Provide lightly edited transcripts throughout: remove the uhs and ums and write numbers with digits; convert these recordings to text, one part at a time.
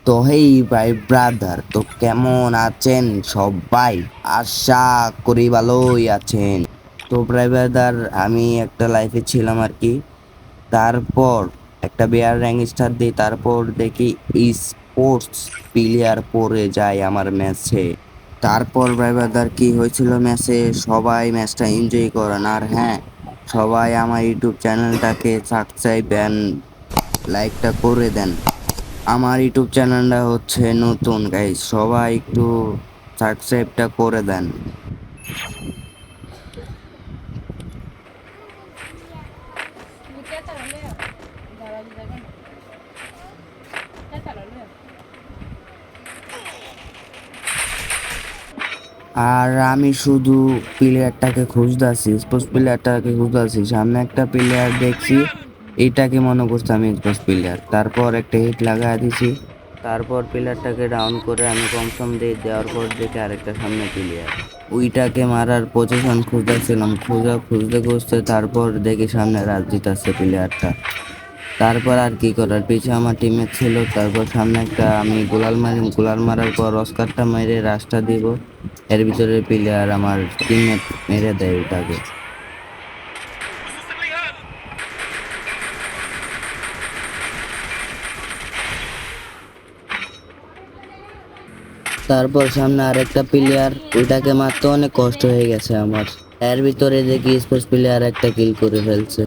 তো হেই ভাই ব্রাদার, তো কেমন আছেন সবাই? আশা করি ভালোই আছেন। তো ভাই ব্রাদার, আমি একটা লাইফে ছিলাম আর কি। তারপর একটা বিয়ার র্যাঙ্ক স্টার দিই, তারপর দেখি স্পোর্টস প্লেয়ার পড়ে যায় আমার ম্যাচে। তারপর ভাই ব্রাদার কি হয়েছিল ম্যাচে, সবাই ম্যাচটা এনজয় করেন। আর হ্যাঁ, সবাই আমার ইউটিউব চ্যানেলটাকে সাবস্ক্রাইব লাইকটা করে দেন। আমার ইউটিউব চ্যানেলটা হচ্ছে নতুন গাইস, সবাই একটু সাবস্ক্রাইবটা করে দেন। আর আমি শুধু প্লেয়ারটাকে খুঁজতেছি, স্পোর্টস প্লেয়ারটাকে খুঁজতেছি। সামনে একটা প্লেয়ার দেখছি, এইটাকে মনে করছি আমি স্পোর্টস প্লেয়ার। তারপর একটা হিট লাগাই দিছি, তারপর প্লেয়ারটাকে ডাউন করে আমি কমসম দিয়ে দেওয়ার পর দেখে আরেকটা সামনে প্লেয়ার, ওইটাকে মারার পজিশন খুঁজতেছিলাম। খুঁজতে খুঁজতে তারপর দেখি সামনে রাজজিৎ আছে প্লেয়ারটা। তারপর আর কি করার, পিছে আমার টিমমেট ছিল। তারপর সামনে একটা আমি গোলাল মারার পর অস্কারটা মেরে রাশটা দিব, এর ভিতরে প্লেয়ার আমার টিমমেট মেরে দেয় ওটাকে। তারপর সামনে আরেকটা প্লেয়ার, ওইটাকে মারতে অনেক কষ্ট হয়ে গেছে আমার। এর ভিতরে দেখি স্পোর্টস প্লেয়ার একটা কিল করে ফেলছে।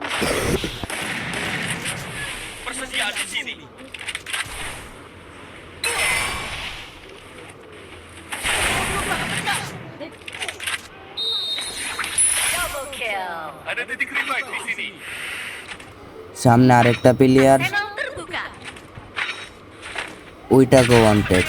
Ada titik revive di sini. সামনে আরেকটা প্লেয়ার, Channel terbuka. ওইটাকে ওয়ান্টেড।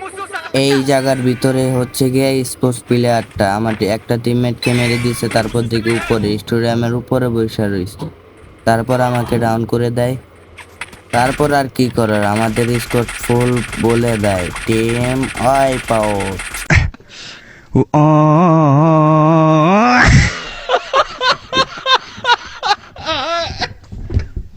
Musuh sangat এই dekat. জায়গার ভিতরে হচ্ছে গিয়ে স্পোর্টস প্লেয়ারটা আমার একটা টিমমেটকে মেরে দিয়েছে। তারপর দিকে উপরে স্টেডিয়ামের উপরে বসে রয়েছে। তারপর আমাকে ডাউন করে দেয়। তারপর আর কি করার, আমাদের স্কোর ফুল বলে দেয় টিম ওয়াইপ আউট।